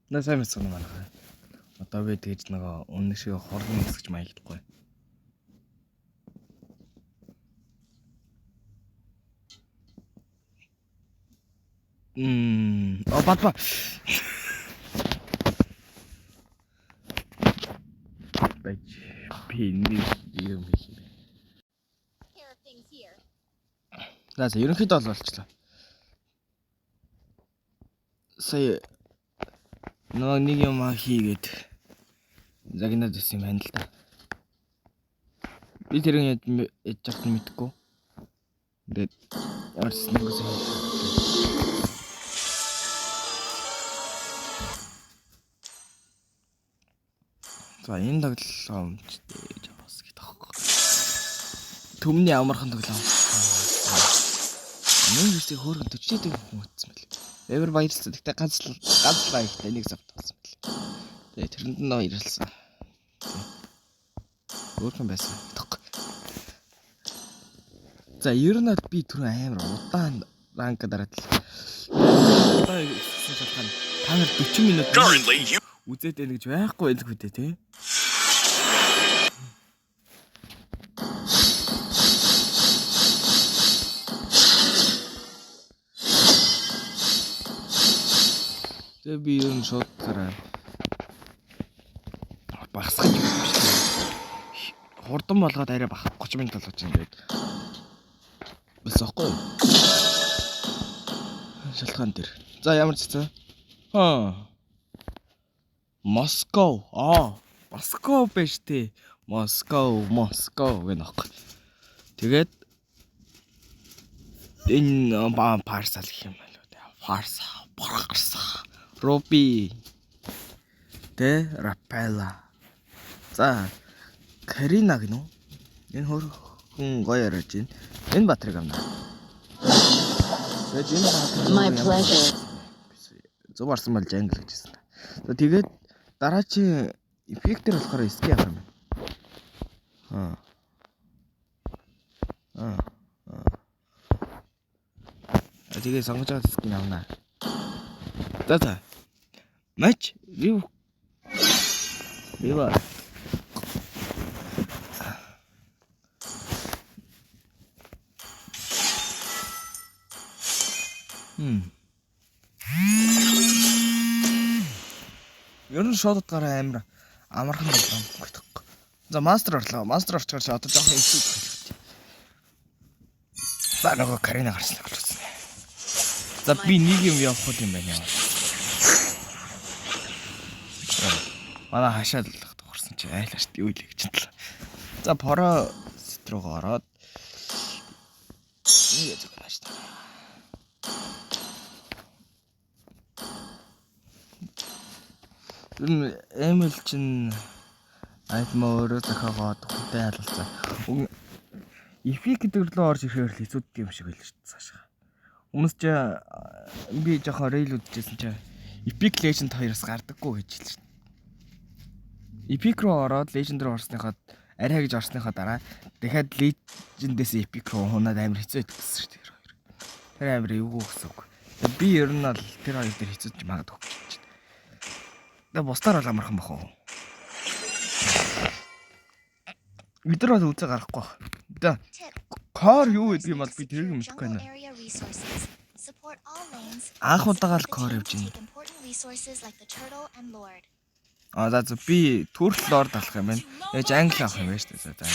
На сайн мэдсэн юм аа. Одоо би тэгж нөгөө үнэн шиг хорны хэсгэж маягдахгүй. Бат. Бач пинний юм хийх. Наа ерөнхийдөө болчихлоо. Сая нөгөө нэг юм хийгээд загнаад ирсэн юм байна л да. Би тэрийг яж чадах мэдгүй. Тэгээд арс нэгээс за энэ тоглолоо өмчтэй жавс гэдэг аахгүй. Төмний амархан тоглоо. Нэг үстэй хөөргөн төчтэй хүмүүцсэн байл. Эвэр баярлсан. Тэгтээ ганцлаа ихтэй нэг завт болсон байл. Тэгээ тэрэнд нь баярлсан. Хөөргөн байсан. За ер нь би түрүү амар удаан ранк дараад л. Одоо ихсэн шалтгаан та нар 40 минут үзээд байна гэж байхгүй байлгүй дээ тий. Тэгээ би ер нь шууд гараа багсгаж хурдан болгоод арай бах 30 минут болгож ингээд бэлсэхгүй. Шалтгаан дээр. За ямар ч цаа. Москов. Москов биш тий. Москов гэнэ аахгүй. Тэгээд энэ парсал гэх юм байна уу. Парса. Руби. Тэ Рапела. За Карина гэнэ үү? Энэ хөрхөн гоё яриад байна. Энэ батрыг авна. Тэгээд энэ батрыг My pleasure. Зөв арсан бол жангл гэжсэн. Тэгээд дараачийн эффектэр болохоор ски авах юм. Тэгээд сонгож байгаа скин авна. За. Матч view. Вива. Ер нь шоудад гараа амархан болоо гэдэг. За мастер орлоо. Мастер орчоор чи одоо жоохон ихсүү хэлэх. За нөгөө Карина гарсан болчихсон. За би нэг юм явах юм байна яа. Манай хашаал дуурсан чи айлаш юу л гэж байна. За поро строго ороод нэг зөв байна шүү дээ. Эмэл чин айтма өөрөө захаагаад хүнтэй халуулсан. Эфик гэдэг рүү орж ирэхээр л хэцүүд юм шиг байл шүү дээ цаашаа. Өмнөс ч би жоохон рейл үдчихсэн чи Epic Legend 2-оос гардаггүй гэж хэлсэн шүү дээ. Epic руу ороод Legend руу орсныхаа арай гэж орсныхаа дараа дахиад Legend-ээс Epic руу хунаад амар хэцүү байсан шүү дээ. Тэр амар эвгүй гэсэн үг. Би ер нь л тэр хоёр дээр хэцүүж магадгүй. Бостаар бол амархан бах уу. Бид нар бол үзээ гарахгүй. За. Кор юу гэдэг юм бол би тэрийг мэдхгүй байна. Анх удаага л кор явж байна. За би төрөл лорд алах юм байна. Яаж англи авах юм бэ шүү дээ. За.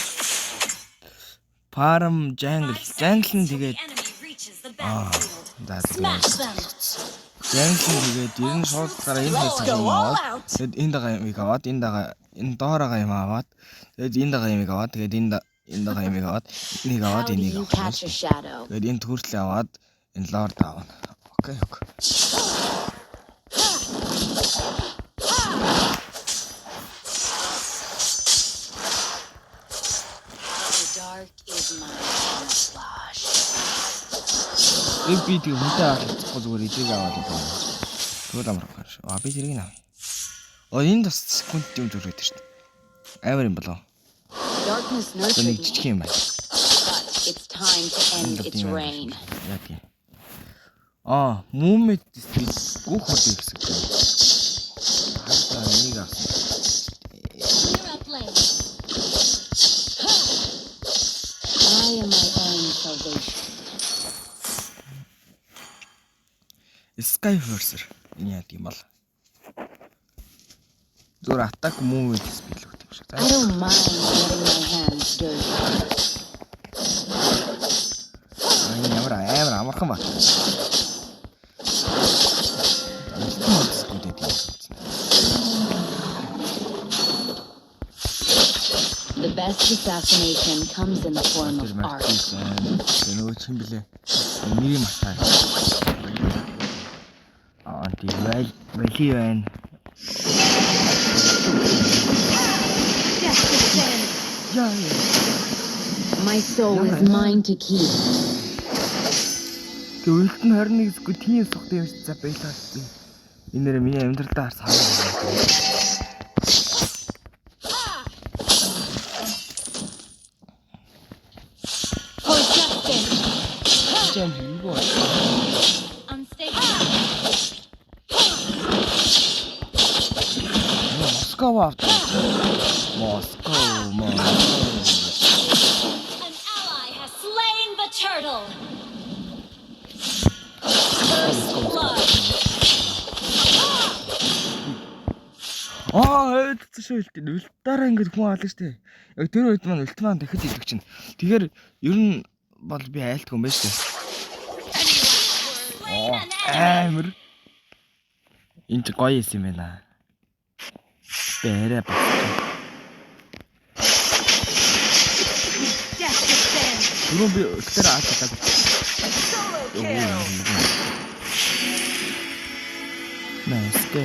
Farm jungle нь тэгээд Jansen тэгээд ер нь шууд гараа энэ хэсэг юм аваад тэгээд энэ дагаа юм аваад энэ доороо юм аваад тэгээд энэ дагаа юм аваад тэгээд энэ дагаа юм аваад энийг аваад энийг аваад тэгээд энэ төрөл аваад энэ лорд авна. Окей. Би тэг хүнтэй авахгүй зүгээр эдийг аваад байна. Тэгвэл амархан шүү. Би зэрэг нав. Энэ бас секунд юм зүрхээд шүү дээ. Амар юм болоо. Нэг жижиг юм байна. Яг юм. Movement speed бүх хурд гэсэн. Skyforcer. Энэ яа гэм бол. Зүгээр attack move гэж спил өгдөг юм шиг. I don't mind getting my hands dirty. Амар амархан ба. The best assassination comes in the form of art. Нөгөө чинь блэ. Нэг юм атаа. Die Valien. Yeah. My soul is mine to keep. Гэвэлт нь 21 зүг тийм сухтай юм шиг за байлаа. Энэ нэр миний амьдралдаа харсан. Moscow. An ally has slain the turtle. First blood. Шүүлтээ үлтаараа ингэж хүн аална штэ. Яг тэр үед маань үлт маань дахиж идэх чинь. Тэгэхээр ер нь бол би айлтгүй юм байна штэ. Амар. Энд гоё юм байна. Бэрэ ба. Юу би тэр аатаа. Мэстэ.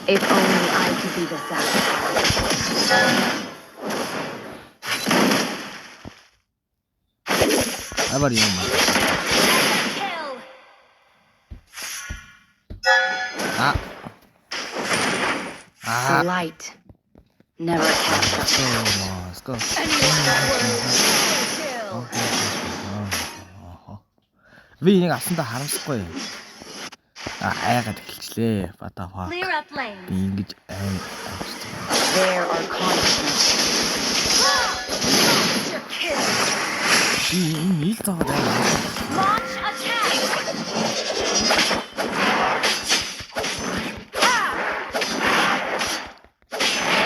If only I could be the sacrifice. Abar yun. The light never catch up. Let's go. Би энийг асандаа харамсахгүй. Айгаад эхэлчлээ. Батафа. Clear up lane. Би ингэж There are consequences. би энэ ил заагаад Launch attack.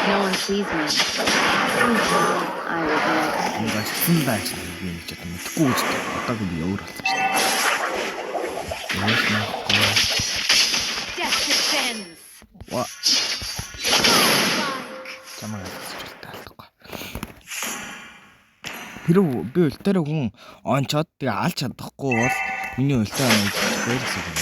No one sees me. I regret it. энэ гацсан байж би энэ ч одоо мэдгүй үстэй. Одоогүй би өөр болсон шүү дээ. Death descends. Ва. Spike. Чамаа хэлчихвэл таалдахгүй. Хэрэг би үлтээрээ хүн онцоод тэгээ алж чадахгүй бол миний үлтээ байлгсан юм.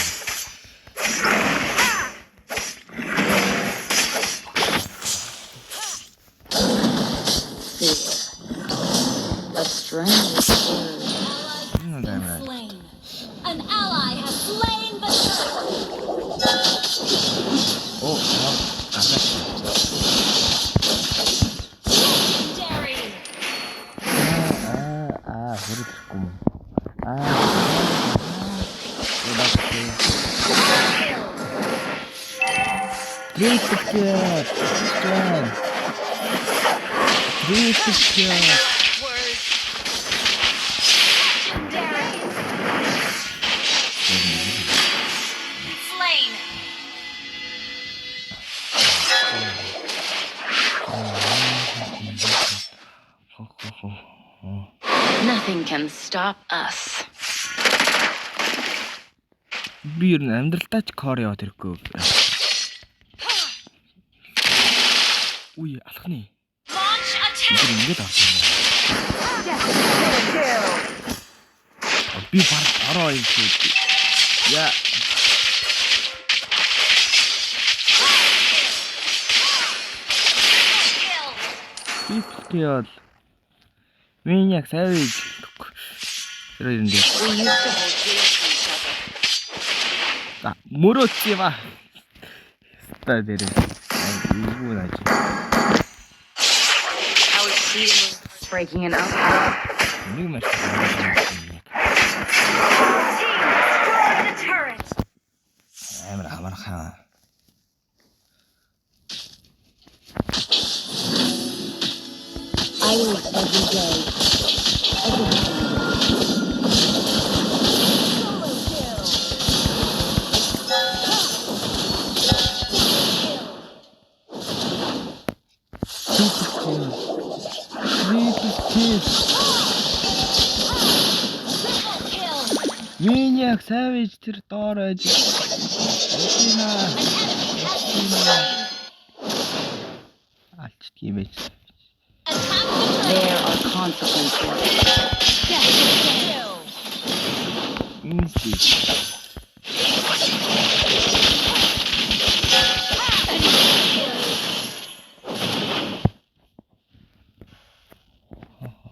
A strange word. Slain. An ally has slain the turtle. Оо, Legendary. хэрэггүй. Slain. Nothing can stop us. Би ер нь амьдралдаа ч кор яваад ирэхгүй. Үе алхны. Launch attack. Ингээд авсан. Би баг ороо юм шиг. Яа. Итгэл. Миний яг savage. Тэр юм дээр. We used to hold dear to each other. Мөрөөч юм аа. Та дээр. Юу наач. I was pleading with breaking an up. Нэг маш. Destroy the turret. Амар хамархан. I live every day. Maniac Savage тэр доор байж. Алчт юм байж. There are consequences.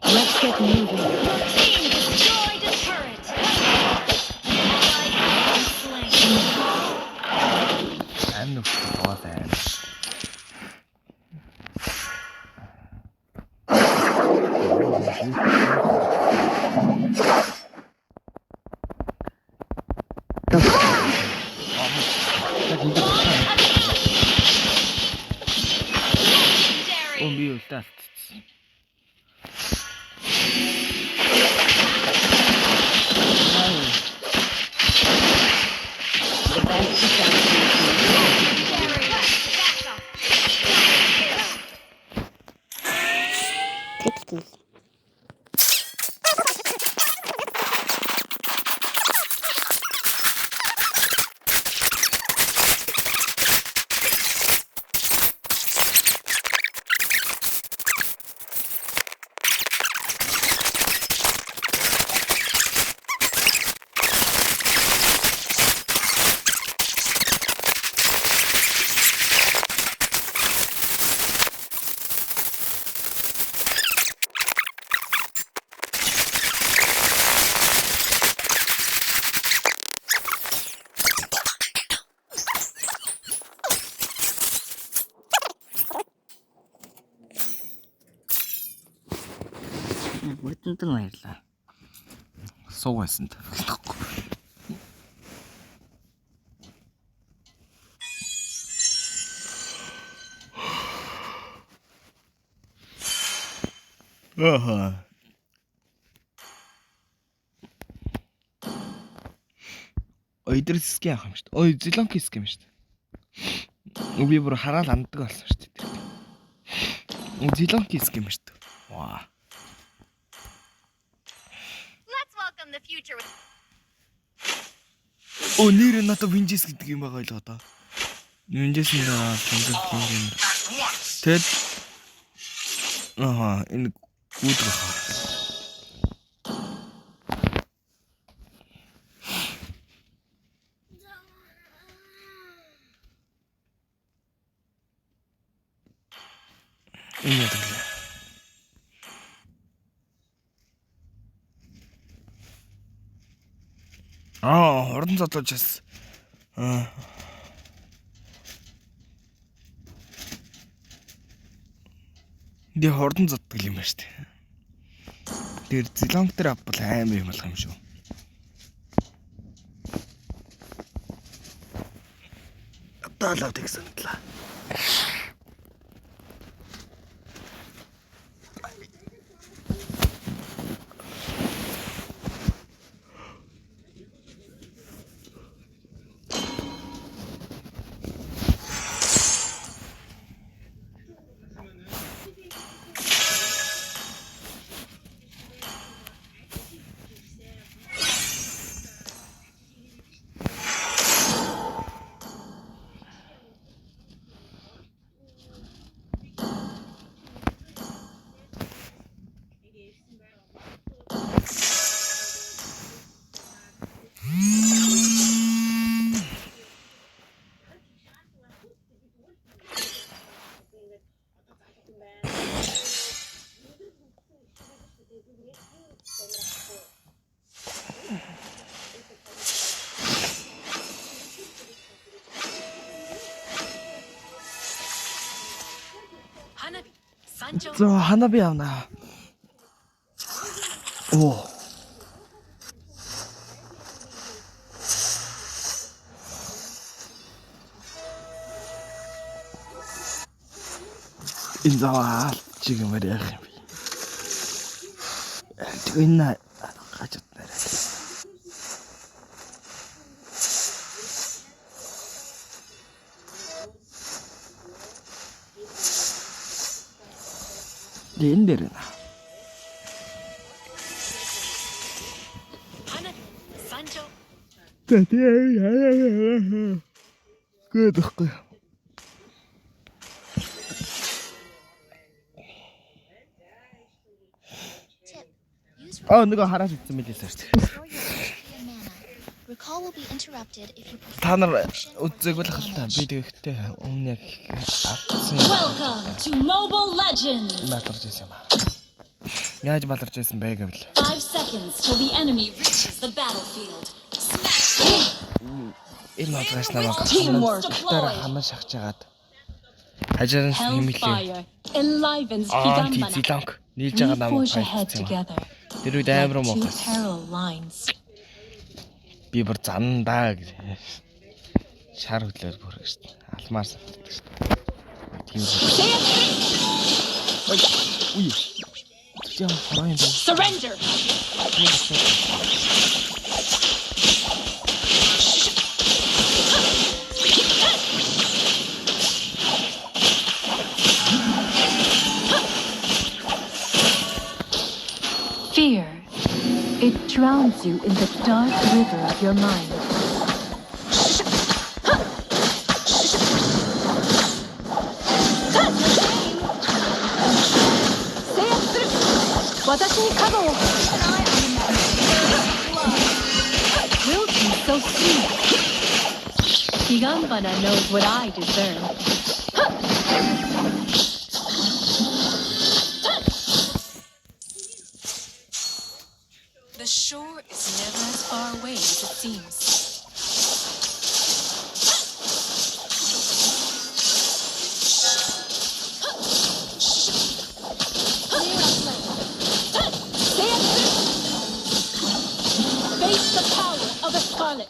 Let's get moving. Team destroyed a turret. An ally has been slain. I'm not sure fan. Oh, meu, tá. The best assassination. Pixels. Бүрдэнтэн баярлаа. Суугайсанд. Аха. Ойдэр ским авах юм шүү дээ. Ой, зелонки ским шүү дээ. Би бүр хараал анддаг болсон шүү дээ. Зелонки ским шүү дээ. Ваа. Let's welcome the future. Оо нэр нь надад Винжес гэдэг юм байгаа л одоо. Винжес нь юм. Тэгэд энэ гүйдэг байна. Энэ яг л. Хордон зодлож бас. Дэ хордон зоддаг юм байна шүү дээ. Тэр зелонг дээр авбал амар юм болох юм шүү. Аталаа тэгсэн л. За ханаби явна. Оо. Энэ заа чиг юм ярих юм би. Энэ гажууд нарай. Энэ дээр нэ. Hana, Sancho. Гэдэхгүй. Нөгөө хараад ирсэн мэлээсээ шүү дээ. Recall will be interrupted if you perform Та нар action or үзээгүй л take хальтаа. damage. Би тэгэхдээ өмнө яг алдсан Welcome to Mobile Legends. маларч байсан юм аа. Яаж маларч байсан бэ гэвэл 5 seconds till the enemy reaches the battlefield. Smash them. энэ мадраш намайг Teamwork. дээр хамаа шахаж агаад хажаанаас нэмэлээ. Hellfire enlivens Аа Higanbana. зиланг нийлж We байгаа намайг push ahead хайцсан. together. Тэр үед Like амар two муухай. parallel lines. Би бүр зандаа гэж шар хөдлөөр бүр гэж алмаар санагддаг шүү дээ. Тийм үү. Ой. Тийм хорон юм. Surrender. Fear. It drowns you in the dark river of your mind. Wilton so sweet. Higanbana knows what I deserve. The shore is never as far away as it seems. Face the power of a scarlet.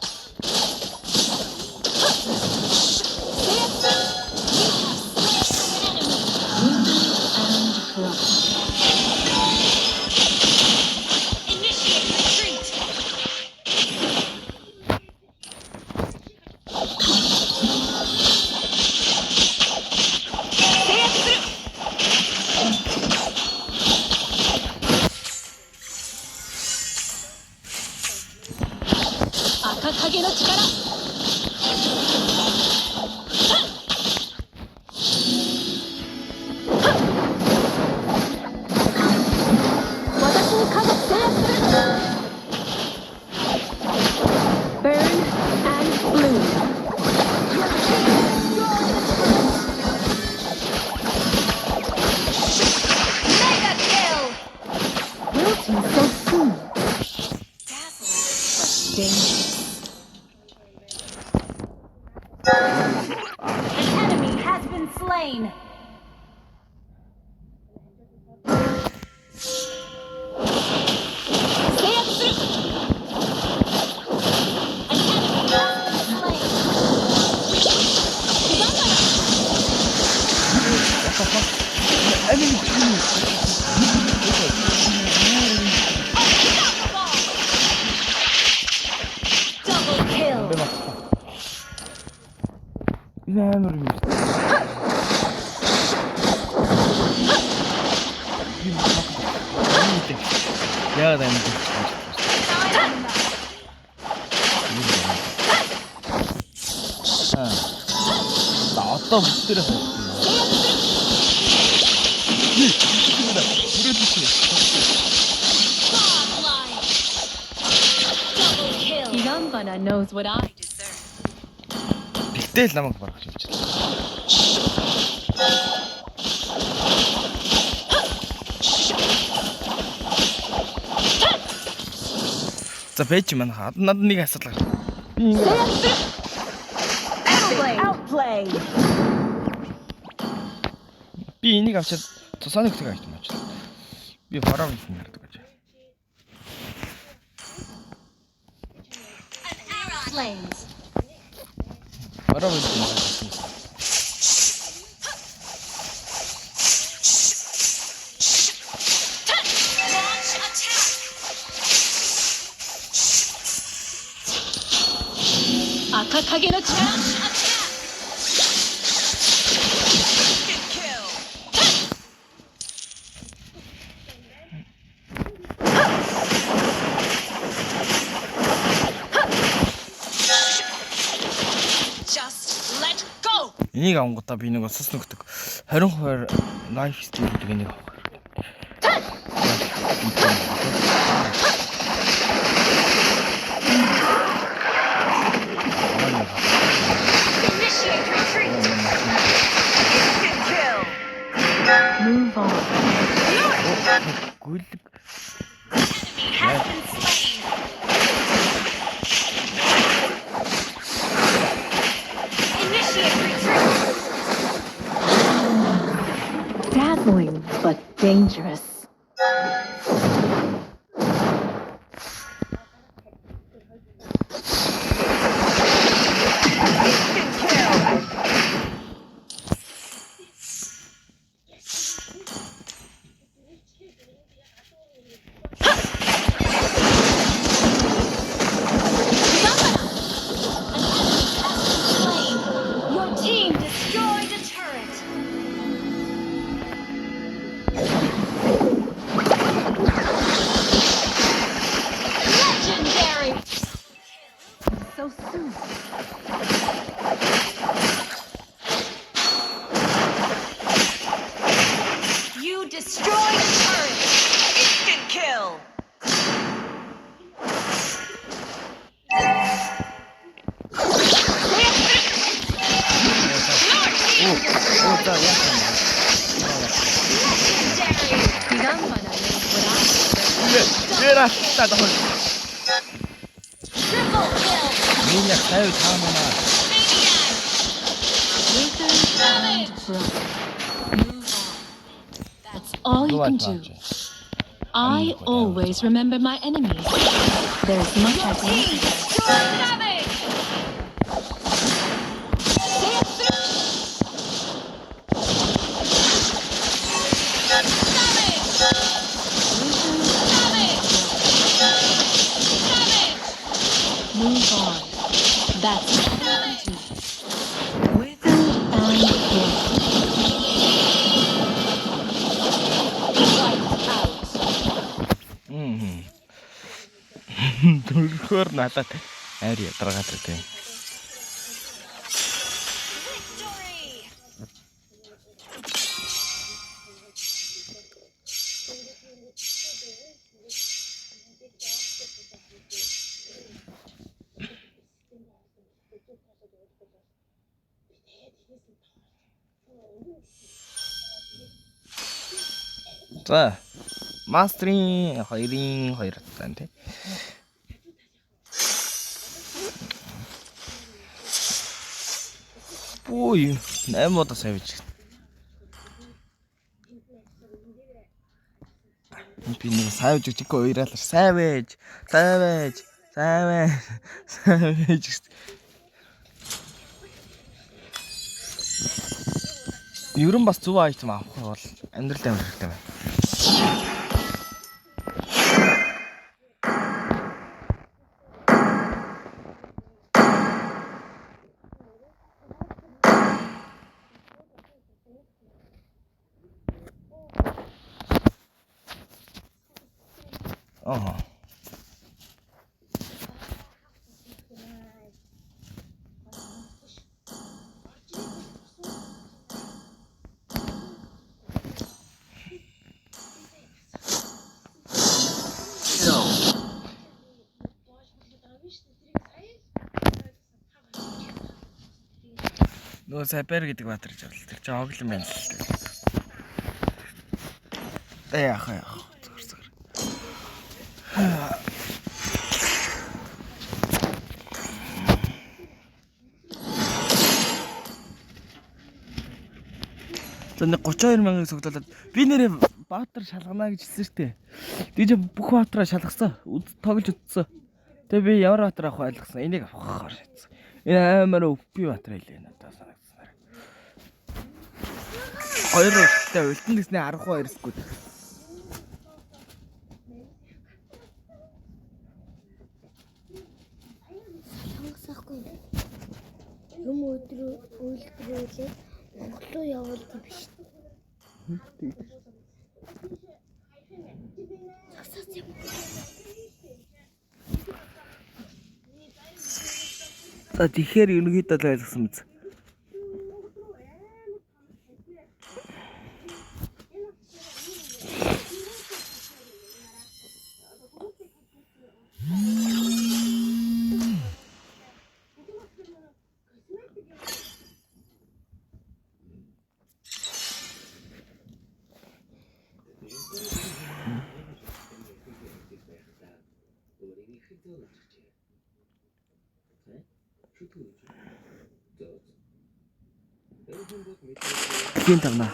Initiate retreat. Akakage no chikara. Burn and bloom. Mega kill! Wilting so soon. Dazzling, but dangerous. An enemy has been slain. Double kill. Энэ амар юм. Яагаад амар юм. Одоо бүгдээрээ Double kill. Higanbana knows what I deserve. Тэгтэл намайг барах юм. За бэж маань надад нэг асуудал гарсан. Би Outplay. би энийг авчаад тусааны хөтөг авч юм аа. Би бараа юм ярьдаг гэж. Flames. Бараа юм. Launch attack. Kakage no challenge. Just let go. Энийг авангуудаа би нэг усс нөгдөг 22 life steal гэдэг энийг авах. Initiate retreat. Move on. Гүйлэг Enemy has been slain. Initiate retreat. Dazzling but dangerous. Your team destroyed a turret. Legendary. So soon. You destroyed a turret. Instant kill. 자 약간 왜라 따다 홀 Triple kill. 미냐 사유 다음에나 That's all you can do. I always remember my enemies. There's much I can Team destroyed Savage. Move on. That's all you can do. Withered and dead. Wiped out. 돌고ор надад айр ядаргаад байна. За мастерын 2-ын 2 тань тий. Ой, 8 удаа савж. Би нэг савж үчиг уйраалаа. Савж. Ер нь бас зөв айтем авах бол амьдрал амар хэрэгтэй байна. Нөө Сабер гэдэг баатар жавл. Тэр чинь оглон байна л дээ. Яах. Зүгээр. Тэнд 32,000-ыг цуглуулад би нэрээ баатар шалгана гэж хэлсэн шүү дээ. Диж бүх баатараа шалгасан. Тоглож үзсэн. Тэгээ би ямар баатар авах ойлгосон. Энийг авах шийдсэн. Энэ амар өвпи баатар хэлээ надад санагдсан. Хоёр өсөлттэй ультан гэснээр 12 скут. юм үйлдвэрлээд Монгол руу явуулдаг биш. Засаж юм. За тэгэхээр ерөнхийдөө л ойлгосон биз. Тийм тавна.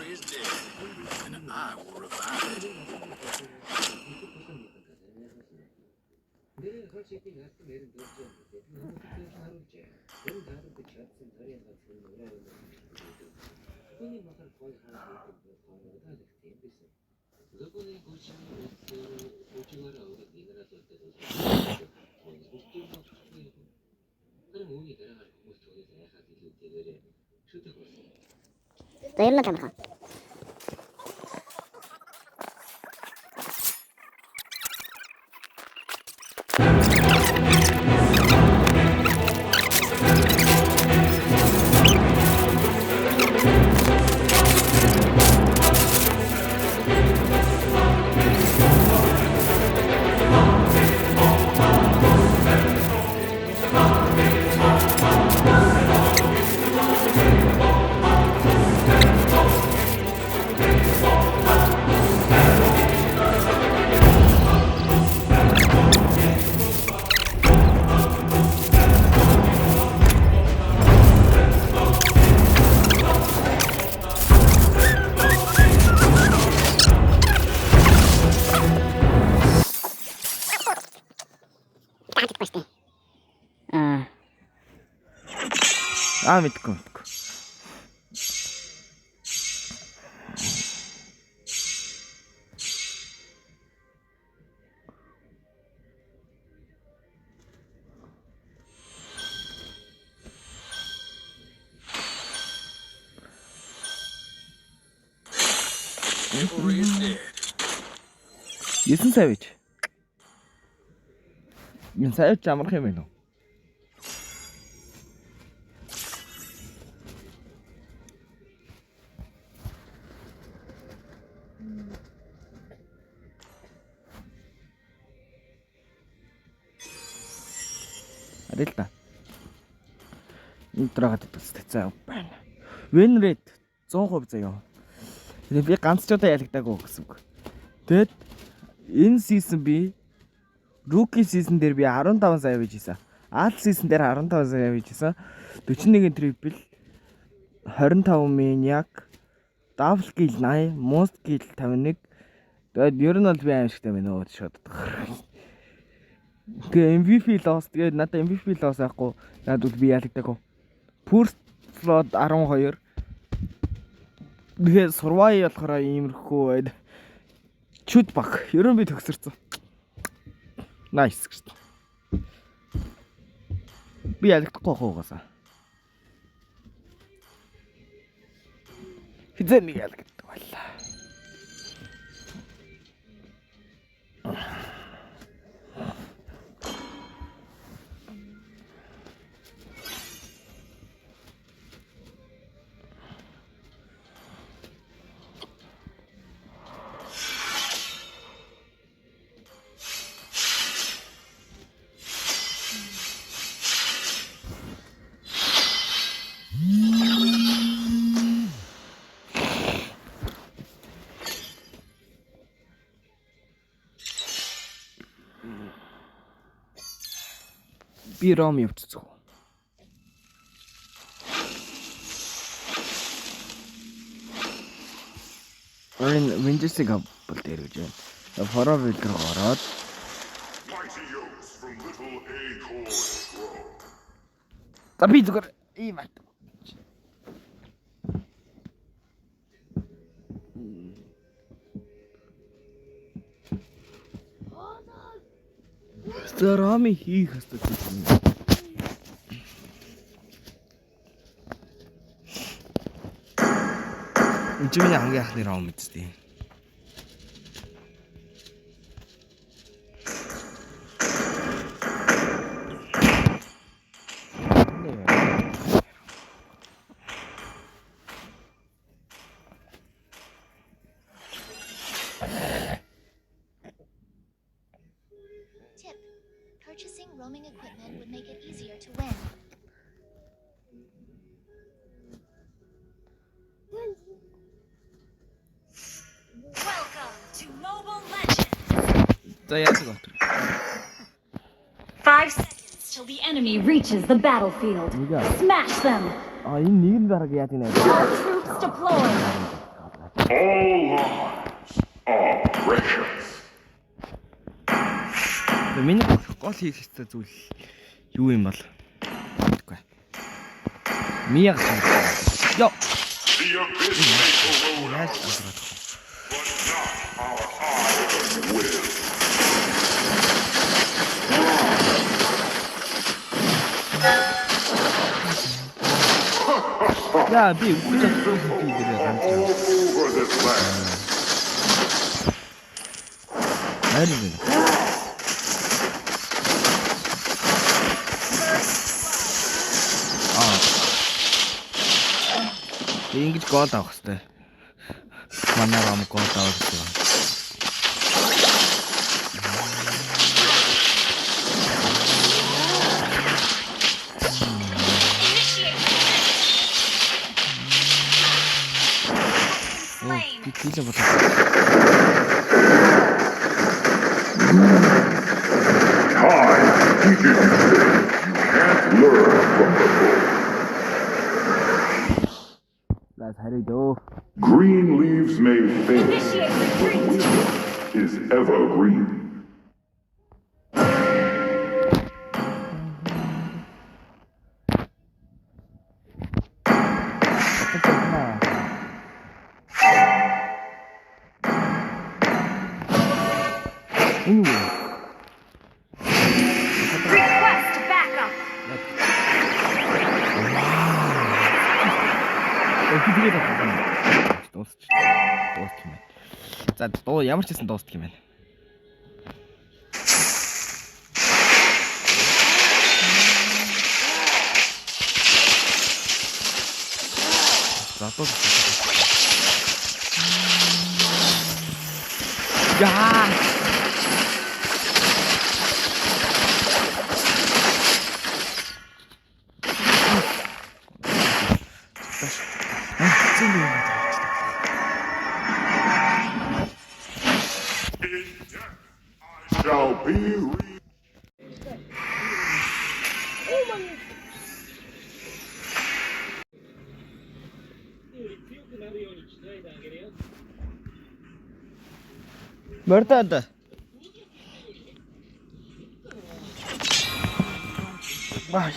Баярлалаа танхаа. Мэдгүй. Ясан савич. Энэ савич амарх юм байна уу? Арилта. Интрогад төстэй байна. Win rate 100% заяа. Тэгээд би ганц ч удаа ялагдаагүй гэсэн үг. Тэгэд энэ season би rookie season дээр би 15 сая авиж ийсэн. Alt season дээр 15 сая авиж ийсэн. 41 triple 25 maniac double kill 80 most kill 51. Тэгээд ер нь бол би аимшигтай байна өө шууд. Тэгээ MVP loss тэгээд надад MVP loss ахгүй. Надад би ялагдаагүй. First flood 12. Тэгээ survive болохоор иймэрхүү байд. Чуд баг. Ер нь би төгсөрсөн. Nice гэж. Би ялагдахгүй хуугасаа. Хизээ нэг ялагддаг байлаа. Би ром явчихсан. Windows-ийг бол дээр гэж байна. Хороо билдэр ороод за би зүгээр ийм байт. Старами хийх хэвээр. чи миний хамгийн анхны раунд мэдсэн. Tip: purchasing roaming equipment would make it easier to win. Welcome to Mobile Legends. За яах вэ? 5 seconds till the enemy reaches the battlefield. Smash them. Энэ нэг нь бараг яа тийм ээ. All troops deployed. All lives are precious. Миний гол хийх ёстой зүйл юу юм бол? Мэдгүй. Мияг. Йоо. The abyss may corrode our but not our iron will. За би үгүй чадсан юм дээрээ ганц. All over this land. Харин. Ингэж гол авах хэрэгтэй. Манай рам гол авах хэрэгтэй. Битлээ бодлоо. Time teaches you things you can't learn from the book. Let's hurry though. Green leaves may fade, Initiate retreat. is evergreen. Request backup. Дуусчих юм. За дуу ямар ч хэсэн дуусчих юм байна. За дуу. Яа. Shall be Мөрдөд. Баа.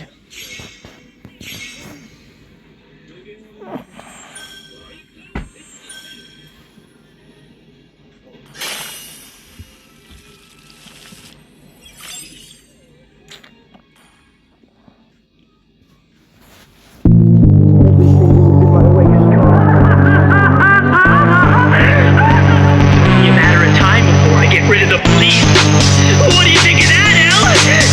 Only a matter of time before I get rid of the police. What do you think of that, Al?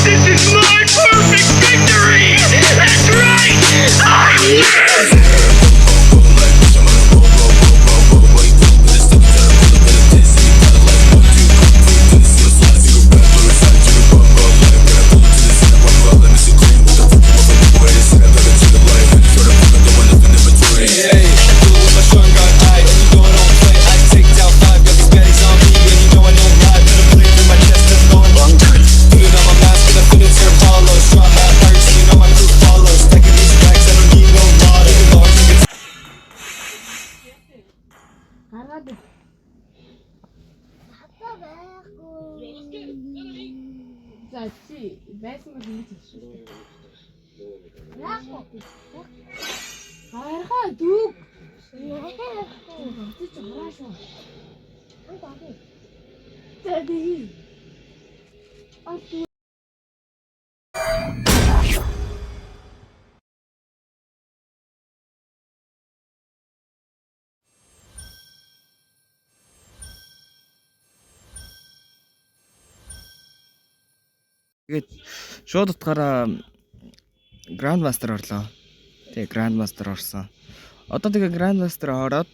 This is my perfect victory! That's right! I win! Гаргаад хатаа байхгүй. За чи байсан бол ингэж хэлсэн шүү дээ. Яахгүй. Хайрхаа дүг. Яахгүй. Чи ч хараашаа. Антаа. Тэди. Тэгээд шууд утгаараа Grandmaster орлоо. Тэгээ Grandmaster орсон. Одоо тэгээ Grandmaster ороод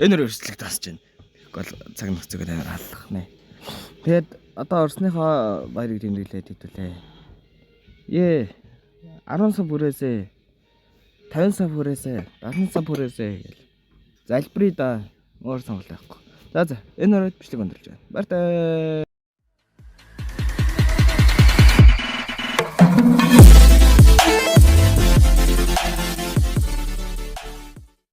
энэ өрсөлдөг тасч байна. Гол цаг нөхцөгөө амар аллах нэ. Тэгээд одоо орсныхоо баярыг тэмдэглээд хэвдүүлээ. 10 сая бүрээсээ 50 сая бүрээсээ 70 сая бүрээсээ гэл. Залбирая да өөр сонголт байхгүй. За энэ өрөөд бичлэг өндөрлж байна. Баяртай.